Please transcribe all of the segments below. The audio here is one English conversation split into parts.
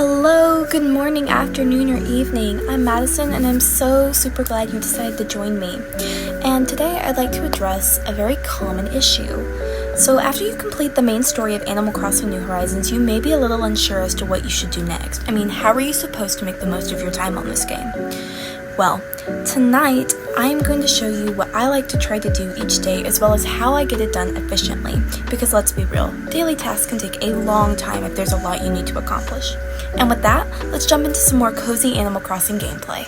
Hello, good morning, afternoon, or evening. I'm Madison, and I'm so super glad you decided to join me. And today I'd like to address a very common issue. So after you complete the main story of Animal Crossing New Horizons, you may be a little unsure as to what you should do next. I mean, how are you supposed to make the most of your time on this game? Well, tonight I'm going to show you what I like to try to do each day, as well as how I get it done efficiently. Because let's be real, daily tasks can take a long time if there's a lot you need to accomplish. And with that, let's jump into some more cozy Animal Crossing gameplay.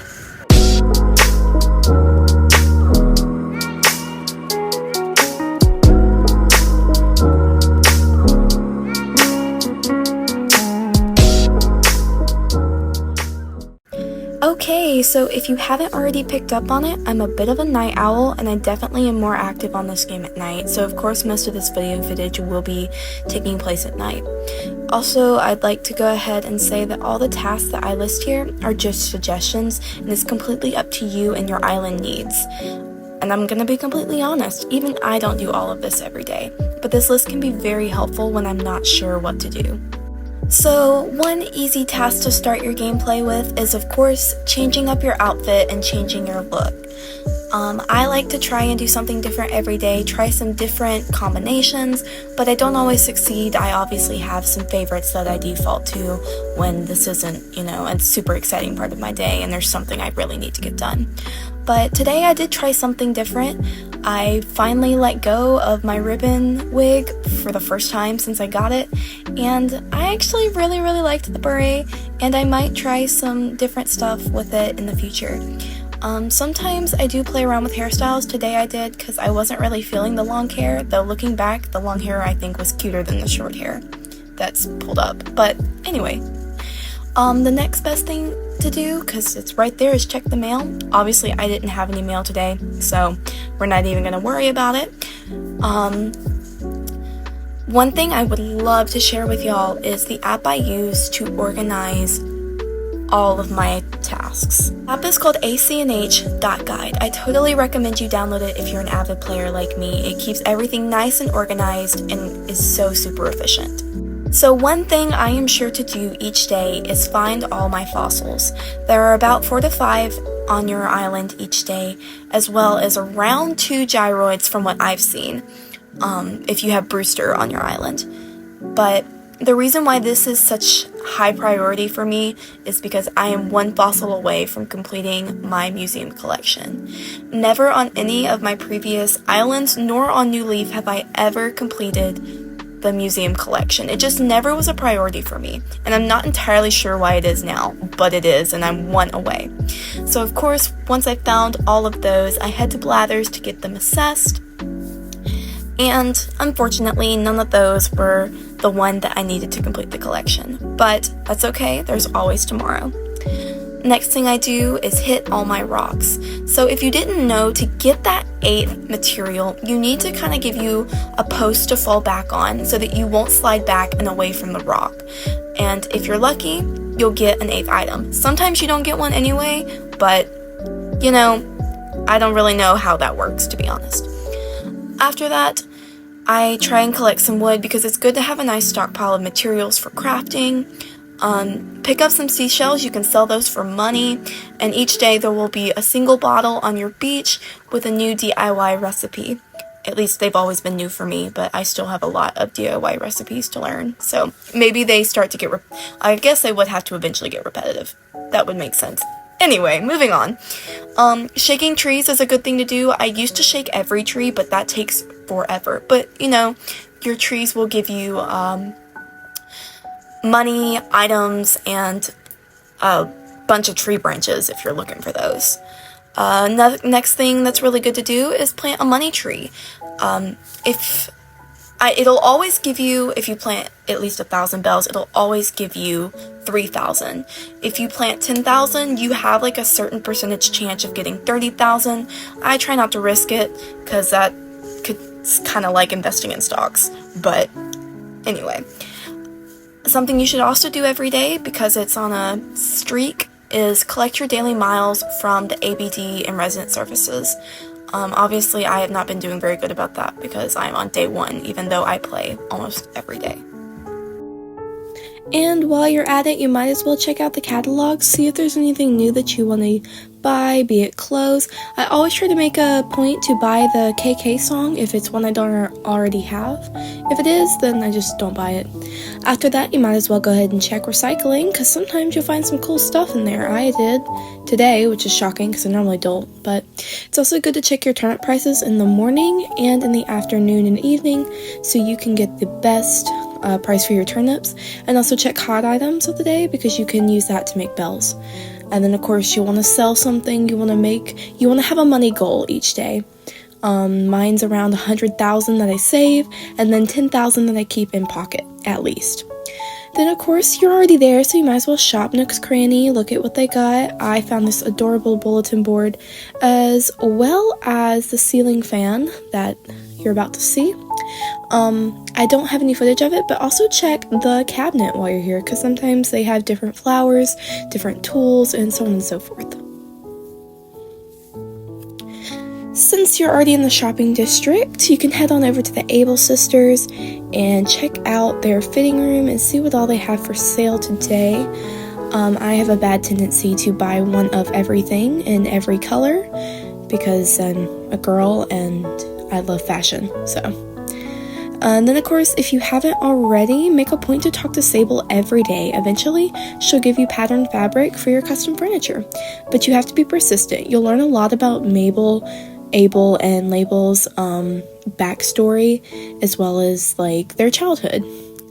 Okay, so if you haven't already picked up on it, I'm a bit of a night owl, and I definitely am more active on this game at night, so of course most of this video footage will be taking place at night. Also, I'd like to go ahead and say that all the tasks that I list here are just suggestions, and it's completely up to you and your island needs. And I'm gonna be completely honest, even I don't do all of this every day, but this list can be very helpful when I'm not sure what to do. So, one easy task to start your gameplay with is, of course, changing up your outfit and changing your look. I like to try and do something different every day, try some different combinations, but I don't always succeed. I obviously have some favorites that I default to when this isn't, a super exciting part of my day and there's something I really need to get done. But today I did try something different. I finally let go of my ribbon wig for the first time since I got it, and I actually really liked the beret, and I might try some different stuff with it in the future. Sometimes I do play around with hairstyles. Today I did because I wasn't really feeling the long hair, though looking back, the long hair I think was cuter than the short hair that's pulled up. But anyway, the next best thing to do, because it's right there, is check the mail. Obviously I didn't have any mail today, so we're not even going to worry about it. One thing I would love to share with y'all is the app I use to organize all of my tasks. The app is called ACNH Guide. I totally recommend you download it if you're an avid player like me. It keeps everything nice and organized and is so super efficient. So one thing I am sure to do each day is find all my fossils. There are about 4 to 5 on your island each day, as well as around 2 gyroids from what I've seen, if you have Brewster on your island. But the reason why this is such high priority for me is because I am 1 fossil away from completing my museum collection. Never on any of my previous islands, nor on New Leaf, have I ever completed the museum collection. It just never was a priority for me, and I'm not entirely sure why it is now, but it is, and I'm 1 away. So of course, once I found all of those, I head to Blathers to get them assessed, and unfortunately none of those were the one that I needed to complete the collection, but that's okay, there's always tomorrow. Next thing I do is hit all my rocks. So if you didn't know, to get that 8th material, you need to kind of give you a post to fall back on so that you won't slide back and away from the rock. And if you're lucky, you'll get an 8th item. Sometimes you don't get one anyway, but I don't really know how that works, to be honest. After that, I try and collect some wood because it's good to have a nice stockpile of materials for crafting. Pick up some seashells, you can sell those for money, and each day there will be a single bottle on your beach with a new DIY recipe. At least they've always been new for me, but I still have a lot of DIY recipes to learn, so maybe they start to get I guess they would have to eventually get repetitive. That would make sense. Anyway, moving on. Shaking trees is a good thing to do. I used to shake every tree, but that takes forever. But, your trees will give you money, items, and a bunch of tree branches if you're looking for those. Next thing that's really good to do is plant a money tree. It'll always give you, if you plant at least 1,000 bells, it'll always give you 3,000. If you plant 10,000, you have like a certain percentage chance of getting 30,000. I try not to risk it because it's kind of like investing in stocks. But anyway, something you should also do every day, because it's on a streak, is collect your daily miles from the ABD and resident services. Obviously, I have not been doing very good about that because I'm on day 1, even though I play almost every day. And while you're at it, you might as well check out the catalog, see if there's anything new that you want to buy, be it clothes. I always try to make a point to buy the KK song if it's one I don't already have. If it is, then I just don't buy it. After that, you might as well go ahead and check recycling, because sometimes you'll find some cool stuff in there. I did today, which is shocking because I normally don't, but it's also good to check your turnip prices in the morning and in the afternoon and evening so you can get the best price for your turnips, and also check hot items of the day because you can use that to make bells. And then of course you want to sell something, you want to have a money goal each day. Mine's around 100,000 that I save, and then 10,000 that I keep in pocket at least. Then of course you're already there, so you might as well shop Nook's Cranny, look at what they got. I found this adorable bulletin board as well as the ceiling fan that you're about to see. I don't have any footage of it, but also check the cabinet while you're here, because sometimes they have different flowers, different tools, and so on and so forth. Since you're already in the shopping district, you can head on over to the Able Sisters and check out their fitting room and see what all they have for sale today. I have a bad tendency to buy one of everything in every color because I'm a girl and I love fashion, so. And then of course, if you haven't already, make a point to talk to Sable every day. Eventually, she'll give you patterned fabric for your custom furniture. But you have to be persistent. You'll learn a lot about Mabel, Able, and Label's backstory, as well as like their childhood.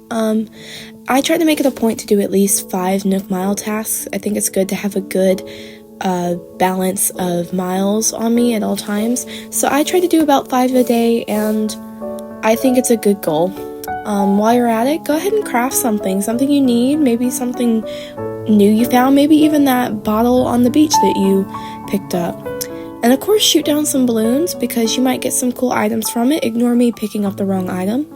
I try to make it a point to do at least 5 Nook Mile tasks. I think it's good to have a good balance of miles on me at all times. So I try to do about 5 a day, and I think it's a good goal. While you're at it, go ahead and craft something you need, maybe something new you found, maybe even that bottle on the beach that you picked up. And of course, shoot down some balloons because you might get some cool items from it. Ignore me picking up the wrong item.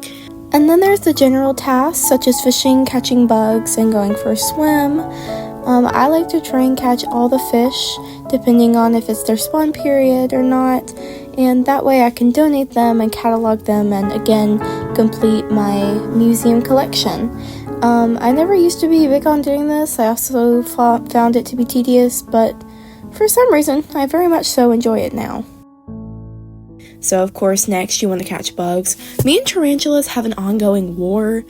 And then there's the general tasks such as fishing, catching bugs, and going for a swim. I like to try and catch all the fish, depending on if it's their spawn period or not, and that way I can donate them and catalog them and again complete my museum collection. I never used to be big on doing this. I also found it to be tedious, but for some reason I very much so enjoy it now. So of course next you want to catch bugs. Me and tarantulas have an ongoing war.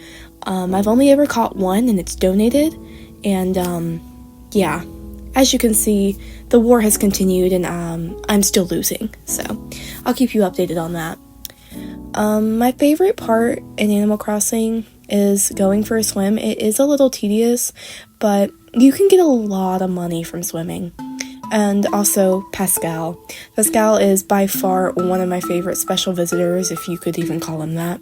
I've only ever caught one and it's donated, and yeah, as you can see, the war has continued and I'm still losing, so I'll keep you updated on that. My favorite part in Animal Crossing is going for a swim. It is a little tedious, but you can get a lot of money from swimming. And also Pascal. Pascal is by far one of my favorite special visitors, if you could even call him that.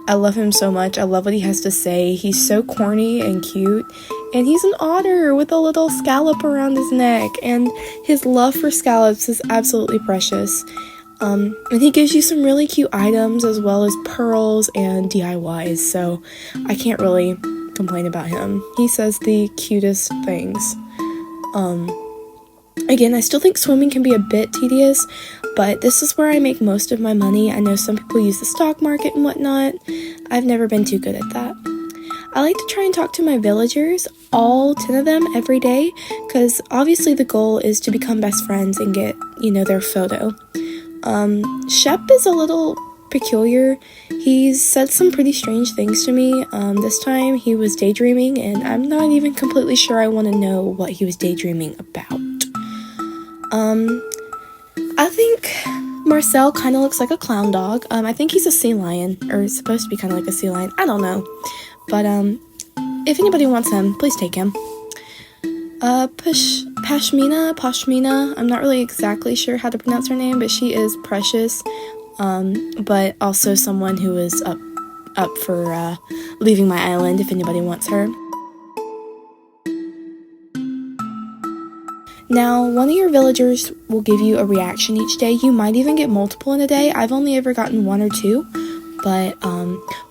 I love him so much. I love what he has to say. He's so corny and cute. And he's an otter with a little scallop around his neck. And his love for scallops is absolutely precious. And he gives you some really cute items as well as pearls and DIYs. So I can't really complain about him. He says the cutest things. Again, I still think swimming can be a bit tedious, but this is where I make most of my money. I know some people use the stock market and whatnot. I've never been too good at that. I like to try and talk to my villagers, all 10 of them, every day, because obviously the goal is to become best friends and get, their photo. Shep is a little peculiar. He's said some pretty strange things to me. This time he was daydreaming, and I'm not even completely sure I want to know what he was daydreaming about. I think Marcel kind of looks like a clown dog. I think he's a sea lion, or is supposed to be kind of like a sea lion. I don't know. But, if anybody wants him, please take him. Pashmina, I'm not really exactly sure how to pronounce her name, but she is precious, but also someone who is up for, leaving my island if anybody wants her. Now, one of your villagers will give you a reaction each day. You might even get multiple in a day. I've only ever gotten 1 or 2, but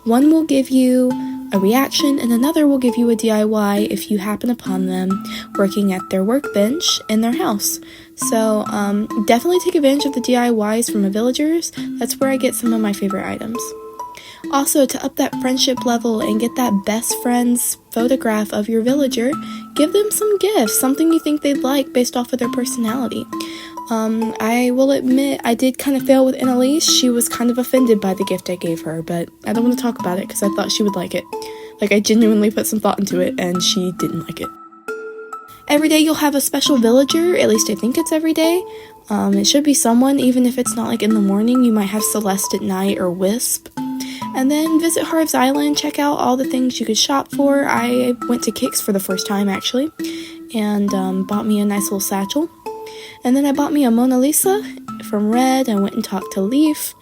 one will give you a reaction and another will give you a DIY if you happen upon them working at their workbench in their house. So definitely take advantage of the DIYs from the villagers. That's where I get some of my favorite items. Also, to up that friendship level and get that best friend's photograph of your villager, give them some gifts, something you think they'd like based off of their personality. I will admit I did kind of fail with Annalise. She was kind of offended by the gift I gave her, but I don't want to talk about it because I thought she would like it. Like, I genuinely put some thought into it, and she didn't like it. Every day you'll have a special villager, at least I think it's every day. It should be someone, even if it's not like in the morning. You might have Celeste at night or Wisp. And then visit Harv's Island, check out all the things you could shop for. I went to Kix for the first time, actually, and bought me a nice little satchel. And then I bought me a Mona Lisa from Red. I went and talked to Leaf.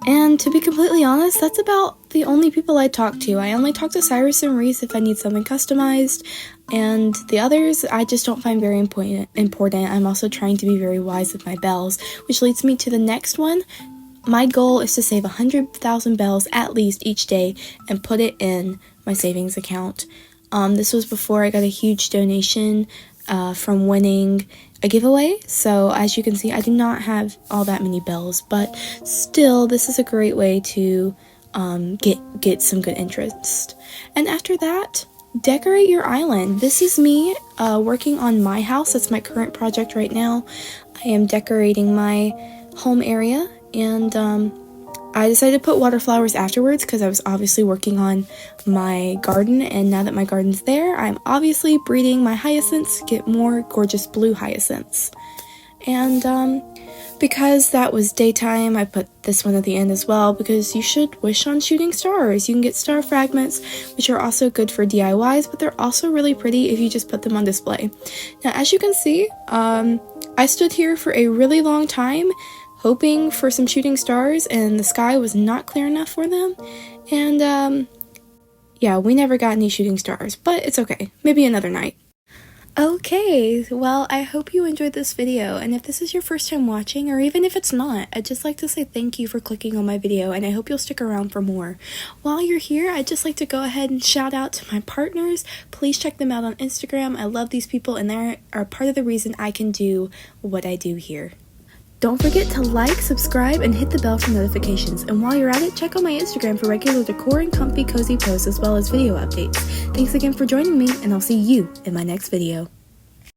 And to be completely honest, that's about the only people I talk to. I only talk to Cyrus and Reese if I need something customized. And the others, I just don't find very important. I'm also trying to be very wise with my bells, which leads me to the next one. My goal is to save 100,000 bells at least each day and put it in my savings account. This was before I got a huge donation from winning a giveaway, so as you can see, I do not have all that many bells, but still, this is a great way to get some good interest. And after that, decorate your island. This is me working on my house. That's my current project right now. I am decorating my home area, and I decided to put water flowers afterwards because I was obviously working on my garden, and now that my garden's there, I'm obviously breeding my hyacinths to get more gorgeous blue hyacinths. And because that was daytime, I put this one at the end as well because you should wish on shooting stars. You can get star fragments, which are also good for DIYs, but they're also really pretty if you just put them on display. Now, as you can see, I stood here for a really long time hoping for some shooting stars, and the sky was not clear enough for them, and yeah, we never got any shooting stars, but it's okay, maybe another night. Okay, well, I hope you enjoyed this video, and if this is your first time watching, or even if it's not, I'd just like to say thank you for clicking on my video, and I hope you'll stick around for more. While you're here, I'd just like to go ahead and shout out to my partners. Please check them out on Instagram. I love these people, and they are part of the reason I can do what I do here. Don't forget to like, subscribe, and hit the bell for notifications. And while you're at it, check out my Instagram for regular decor and comfy, cozy posts as well as video updates. Thanks again for joining me, and I'll see you in my next video.